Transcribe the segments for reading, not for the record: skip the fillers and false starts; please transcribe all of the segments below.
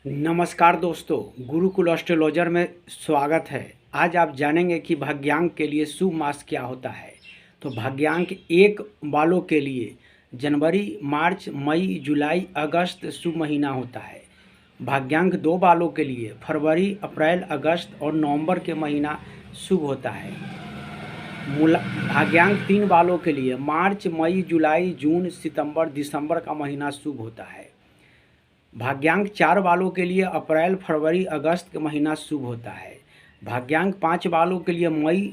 नमस्कार दोस्तों, गुरुकुल एस्ट्रोलॉजर में स्वागत है। आज आप जानेंगे कि भाग्यांक के लिए शुभ मास क्या होता है। तो भाग्यांक 1 वालों के लिए जनवरी, मार्च, मई, जुलाई, अगस्त शुभ महीना होता है। भाग्यांक 2 वालों के लिए फरवरी, अप्रैल, अगस्त और नवंबर के महीना शुभ होता है। भाग्यांक 3 वालों के लिए मार्च, मई, जुलाई, जून, सितंबर, दिसंबर का महीना शुभ होता है। भाग्यांक 4 वालों के लिए अप्रैल, फरवरी, अगस्त का महीना शुभ होता है। भाग्यांक 5 वालों के लिए मई,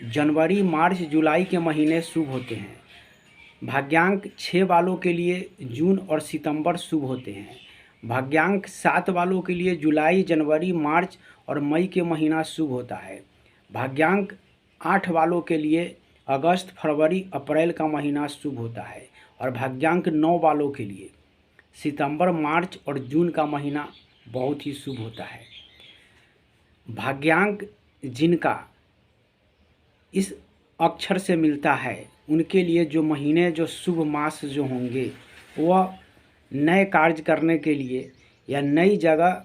जनवरी, मार्च, जुलाई के महीने शुभ होते हैं। भाग्यांक 6 वालों के लिए जून और सितंबर शुभ होते हैं। भाग्यांक 7 वालों के लिए जुलाई, जनवरी, मार्च और मई के महीना शुभ होता है। भाग्यांक 8 वालों के लिए अगस्त, फरवरी, अप्रैल का महीना शुभ होता है। और भाग्यांक 9 वालों के लिए सितंबर, मार्च और जून का महीना बहुत ही शुभ होता है। भाग्यांक जिनका इस अक्षर से मिलता है उनके लिए जो महीने, जो शुभ मास जो होंगे, वह नए कार्य करने के लिए या नई जगह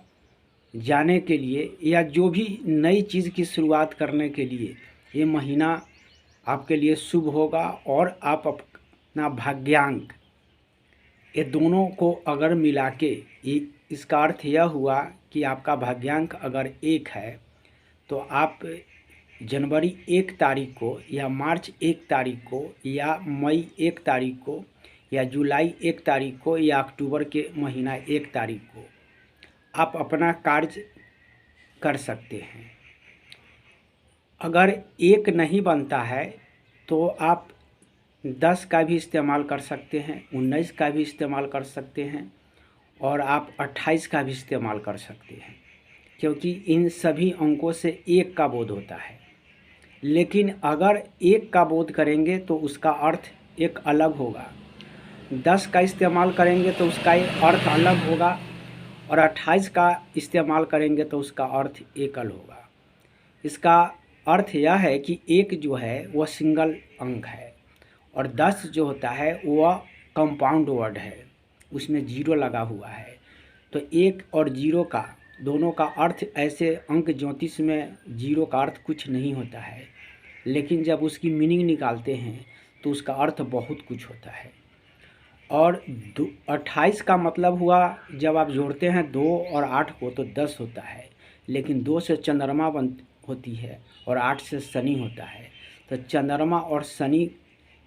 जाने के लिए या जो भी नई चीज़ की शुरुआत करने के लिए ये महीना आपके लिए शुभ होगा। और आप अपना भाग्यांक ये दोनों को अगर मिला के इसका अर्थ यह हुआ कि आपका भाग्यांक अगर 1 है तो आप जनवरी 1 तारीख को या मार्च 1 तारीख को या मई 1 तारीख को या जुलाई 1 तारीख को या अक्टूबर के महीना 1 तारीख को आप अपना कार्य कर सकते हैं। अगर 1 नहीं बनता है तो आप 10 का भी इस्तेमाल कर सकते हैं, 19 का भी इस्तेमाल कर सकते हैं और आप 28 का भी इस्तेमाल कर सकते हैं, क्योंकि इन सभी अंकों से 1 का बोध होता है। लेकिन अगर 1 का बोध करेंगे तो उसका अर्थ एक अलग होगा, 10 का इस्तेमाल करेंगे तो उसका एक अर्थ अलग होगा और 28 का इस्तेमाल करेंगे तो उसका अर्थ एकल होगा। इसका अर्थ यह है कि 1 जो है वह सिंगल अंक है और 10 जो होता है वह कंपाउंड वर्ड है, उसमें 0 लगा हुआ है। तो 1 और 0 का दोनों का अर्थ, ऐसे अंक ज्योतिष में 0 का अर्थ कुछ नहीं होता है, लेकिन जब उसकी मीनिंग निकालते हैं तो उसका अर्थ बहुत कुछ होता है। और 28 का मतलब हुआ, जब आप जोड़ते हैं 2 और 8 को तो 10 होता है, लेकिन 2 से चंद्रमा होती है और 8 से शनि होता है। तो चंद्रमा और शनि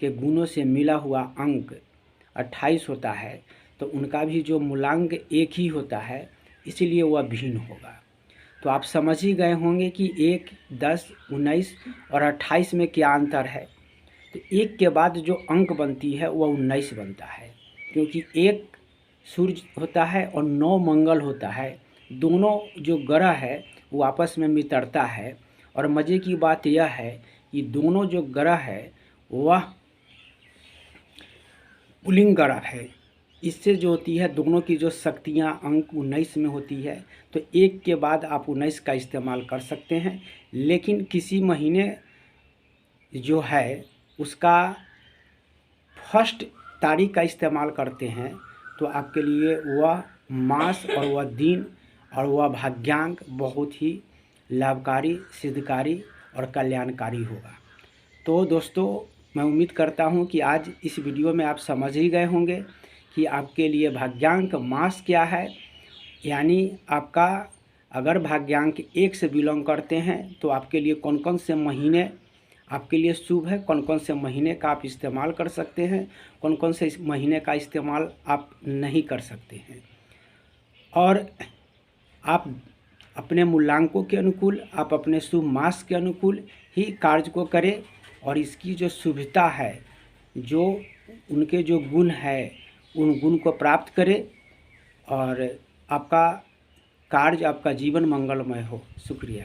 के गुणों से मिला हुआ अंक 28 होता है, तो उनका भी जो मूलांक 1 ही होता है, इसीलिए वह भिन्न होगा। तो आप समझ ही गए होंगे कि 1, 10, 19 और 28 में क्या अंतर है। तो 1 के बाद जो अंक बनती है वह 19 बनता है, क्योंकि 1 सूर्य होता है और 9 मंगल होता है। दोनों जो ग्रह है वो आपस में मित्रता है। और मज़े की बात यह है कि दोनों जो ग्रह है वह पुल्लिंग ग्रह है। इससे जो होती है दोनों की जो शक्तियाँ अंक 19 में होती है। तो 1 के बाद आप 19 का इस्तेमाल कर सकते हैं, लेकिन किसी महीने जो है उसका फर्स्ट तारीख का इस्तेमाल करते हैं तो आपके लिए वह मास और वह दिन और वह भाग्यांक बहुत ही लाभकारी, सिद्धकारी और कल्याणकारी होगा। तो दोस्तों, मैं उम्मीद करता हूं कि आज इस वीडियो में आप समझ ही गए होंगे कि आपके लिए भाग्यांक मास क्या है। यानी आपका अगर भाग्यांक 1 से बिलोंग करते हैं तो आपके लिए कौन कौन से महीने आपके लिए शुभ है, कौन कौन से महीने का आप इस्तेमाल कर सकते हैं, कौन कौन से महीने का इस्तेमाल आप नहीं कर सकते हैं। और आप अपने मूल्यांकों के अनुकूल, आप अपने शुभ मास के अनुकूल ही कार्य को करें और इसकी जो शुभता है, जो उनके जो गुण है, उन गुण को प्राप्त करें और आपका कार्य, आपका जीवन मंगलमय हो। शुक्रिया।